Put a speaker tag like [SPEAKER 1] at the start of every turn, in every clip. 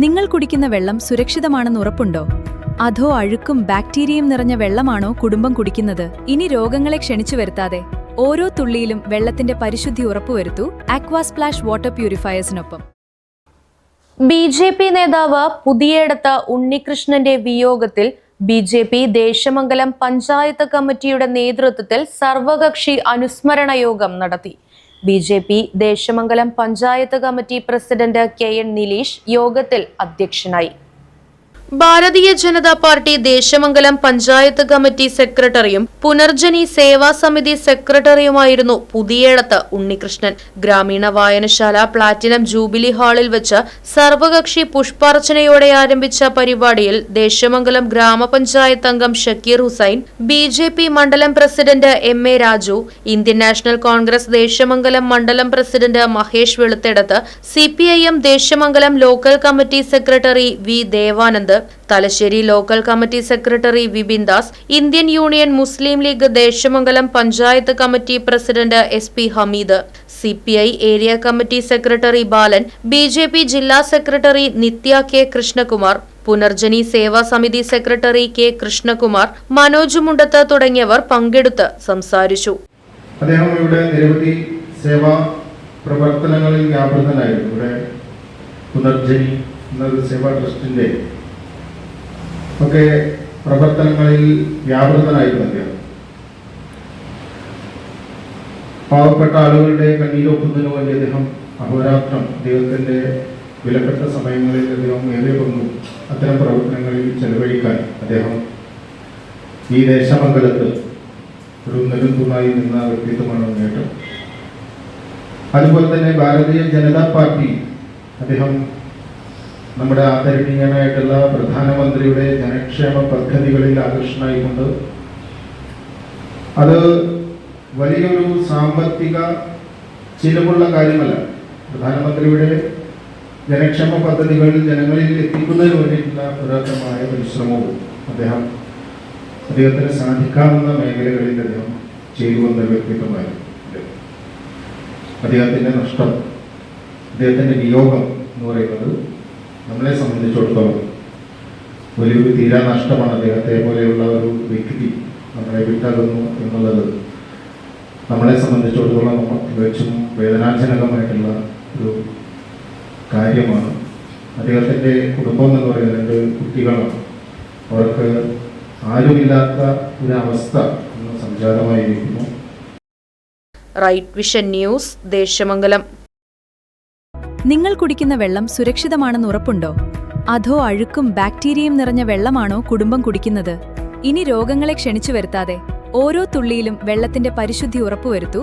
[SPEAKER 1] നിങ്ങൾ കുടിക്കുന്ന വെള്ളം സുരക്ഷിതമാണെന്ന് ഉറപ്പുണ്ടോ? അതോ അഴുക്കും ബാക്ടീരിയയും നിറഞ്ഞ വെള്ളമാണോ കുടുംബം കുടിക്കുന്നത്? ഇനി രോഗങ്ങളെ ക്ഷണിച്ചു വരുത്താതെ ഓരോ തുള്ളിയിലും വെള്ളത്തിന്റെ പരിശുദ്ധി ഉറപ്പുവരുത്തൂ ആക്വാസ്പ്ലാഷ് വാട്ടർ പ്യൂരിഫയേഴ്സിനൊപ്പം.
[SPEAKER 2] ബി.ജെ.പി. നേതാവ് പുതിയേടത്ത് ഉണ്ണികൃഷ്ണന്റെ വിയോഗത്തിൽ ബി.ജെ.പി. ദേശമംഗലം പഞ്ചായത്ത് കമ്മിറ്റിയുടെ നേതൃത്വത്തിൽ സർവകക്ഷി അനുസ്മരണ യോഗം നടത്തി. BJP. Desamangalam panchayat committee president K N. Nileesh യോഗത്തിൽ അധ്യക്ഷനായി. ഭാരതീയ ജനതാ പാർട്ടി ദേശമംഗലം പഞ്ചായത്ത് കമ്മിറ്റി സെക്രട്ടറിയും പുനർജനി സേവാ സമിതി സെക്രട്ടറിയുമായിരുന്നു പുതിയേടത്ത് ഉണ്ണികൃഷ്ണൻ. ഗ്രാമീണ വായനശാല പ്ലാറ്റിനം ജൂബിലി ഹാളിൽ വെച്ച് സർവകക്ഷി പുഷ്പാർച്ചനയോടെ ആരംഭിച്ച പരിപാടിയിൽ ദേശമംഗലം ഗ്രാമപഞ്ചായത്ത് അംഗം ഷക്കീർ ഹുസൈൻ, ബി.ജെ.പി. മണ്ഡലം president M A. Raju, Indian National Congress Desamangalam മണ്ഡലം president Mahesh Veluthedath, CPIM. Desamangalam local committee secretary V. Devanand, Thalassery local committee secretary Vipin Das, Indian Union Muslim League Desamangalam panchayat committee president S P. Hameed, CPI. Area committee secretary Balan, BJP. ജില്ലാ secretary Nithya K. Krishnakumar, Punarjani Seva Samiti secretary K. Krishnakumar, Manoj Mundath തുടങ്ങിയവർ പങ്കെടുത്ത് സംസാരിച്ചു.
[SPEAKER 3] അദ്ദേഹം ഇവിടെ നിരവധി സേവാ പ്രവർത്തനങ്ങളിൽ വ്യാപൃതനായിരുന്നു. ഇവിടെ പുനർജനി എന്ന സേവാ ട്രസ്റ്റിന്റെ ഒക്കെ പ്രവർത്തനങ്ങളിൽ വ്യാപൃതനായിരുന്നു അദ്ദേഹം. പാവപ്പെട്ട ആളുകളുടെ കണ്ണീരൊപ്പുന്നതിനു വേണ്ടി അദ്ദേഹം അഹോരാത്രം അദ്ദേഹത്തിന്റെ വിലപ്പെട്ട സമയങ്ങളിൽ അദ്ദേഹം ഏറെ പങ്കും അത്തരം പ്രവർത്തനങ്ങളിൽ ചെലവഴിക്കാൻ അദ്ദേഹം ഈ ദേശമംഗലത്ത് ഒരു നെടുന്തൂണായി നിന്ന വ്യക്തിത്വമാണ് നേട്ടം. അതുപോലെ തന്നെ ഭാരതീയ ജനതാ പാർട്ടി അദ്ദേഹം നമ്മുടെ ആദരണീയനായിട്ടുള്ള പ്രധാനമന്ത്രിയുടെ ജനക്ഷേമ പദ്ധതികളിൽ ആകർഷണമായിക്കൊണ്ട് അത് വലിയൊരു സാമ്പത്തിക ചിലവുള്ള കാര്യമല്ല. പ്രധാനമന്ത്രിയുടെ ജനക്ഷേമ പദ്ധതികൾ ജനങ്ങളിൽ എത്തിക്കുന്നതിന് വേണ്ടിയിട്ടുള്ള പുരാതനമായ പരിശ്രമവും അദ്ദേഹത്തിന് സാധിക്കാവുന്ന മേഖലകളിൽ അദ്ദേഹം ചെയ്തു വന്ന വ്യക്തിത്വമായിരുന്നു. അദ്ദേഹത്തിന്റെ നഷ്ടം, അദ്ദേഹത്തിന്റെ വിയോഗം എന്ന് പറയുന്നത് നമ്മളെ സംബന്ധിച്ചിടത്തോളം വലിയൊരു തീരാ നഷ്ടമാണ്. അദ്ദേഹത്തെ പോലെയുള്ള ഒരു വ്യക്തി നമ്മളെ വിട്ടകുന്നു എന്നുള്ളത് നമ്മളെ സംബന്ധിച്ചിടത്തോളം തികച്ചും വേദനാജനകമായിട്ടുള്ള ഒരു കാര്യമാണ്. അദ്ദേഹത്തിൻ്റെ കുടുംബം എന്ന് പറയുന്നത് 2 കുട്ടികളാണ്. അവർക്ക് ആരുമില്ലാത്ത ഒരു അവസ്ഥ ഇന്ന് സംജാതമായിരിക്കുന്നു.
[SPEAKER 2] Right Vision News, Desamangalam.
[SPEAKER 1] നിങ്ങൾ കുടിക്കുന്ന വെള്ളം സുരക്ഷിതമാണെന്ന് ഉറപ്പുണ്ടോ? അതോ അഴുക്കും ബാക്ടീരിയയും നിറഞ്ഞ വെള്ളമാണോ കുടുംബം കുടിക്കുന്നത്? ഇനി രോഗങ്ങളെ ക്ഷണിച്ചു വരുത്താതെ ഓരോ തുള്ളിയിലും വെള്ളത്തിന്റെ പരിശുദ്ധി ഉറപ്പുവരുത്തൂ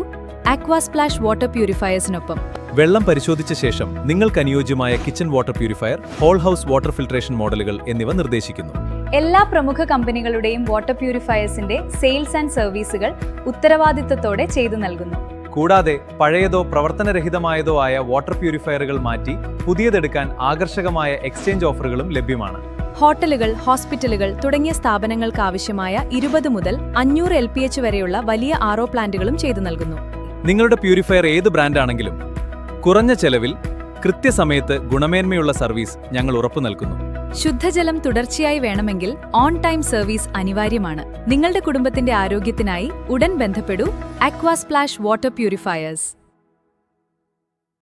[SPEAKER 1] ആക്വാസ്പ്ലാഷ് വാട്ടർ പ്യൂരിഫയേഴ്സിനൊപ്പം.
[SPEAKER 4] വെള്ളം പരിശോധിച്ച ശേഷം നിങ്ങൾക്ക് അനുയോജ്യമായ kitchen water purifier, whole house water filtration മോഡലുകൾ എന്നിവ നിർദ്ദേശിക്കുന്നു.
[SPEAKER 1] എല്ലാ പ്രമുഖ കമ്പനികളുടെയും വാട്ടർ പ്യൂരിഫയേഴ്സിന്റെ സെയിൽസ് ആൻഡ് സർവീസുകൾ ഉത്തരവാദിത്തത്തോടെ ചെയ്തു നൽകുന്നു.
[SPEAKER 4] കൂടാതെ പഴയതോ പ്രവർത്തനരഹിതമായതോ ആയ വാട്ടർ പ്യൂരിഫയറുകൾ മാറ്റി പുതിയതെടുക്കാൻ ആകർഷകമായ എക്സ്ചേഞ്ച് ഓഫറുകളും ലഭ്യമാണ്.
[SPEAKER 1] ഹോട്ടലുകൾ, ഹോസ്പിറ്റലുകൾ തുടങ്ങിയ സ്ഥാപനങ്ങൾക്ക് ആവശ്യമായ 20 മുതൽ 500 LPH വരെയുള്ള വലിയ RO പ്ലാന്റുകളും ചെയ്തു നൽകുന്നു.
[SPEAKER 4] നിങ്ങളുടെ പ്യൂരിഫയർ ഏത് ബ്രാൻഡാണെങ്കിലും കുറഞ്ഞ ചെലവിൽ കൃത്യസമയത്ത് ഗുണമേന്മയുള്ള സർവീസ് ഞങ്ങൾ ഉറപ്പു നൽകുന്നു.
[SPEAKER 1] ശുദ്ധജലം തുടർച്ചയായി വേണമെങ്കിൽ ഓൺ ടൈം സർവീസ് അനിവാര്യമാണ്. നിങ്ങളുടെ കുടുംബത്തിന്റെ ആരോഗ്യത്തിനായി ഉടൻ ബന്ധപ്പെടൂ ആക്വാസ്പ്ലാഷ് വാട്ടർ പ്യൂരിഫയേഴ്സ്.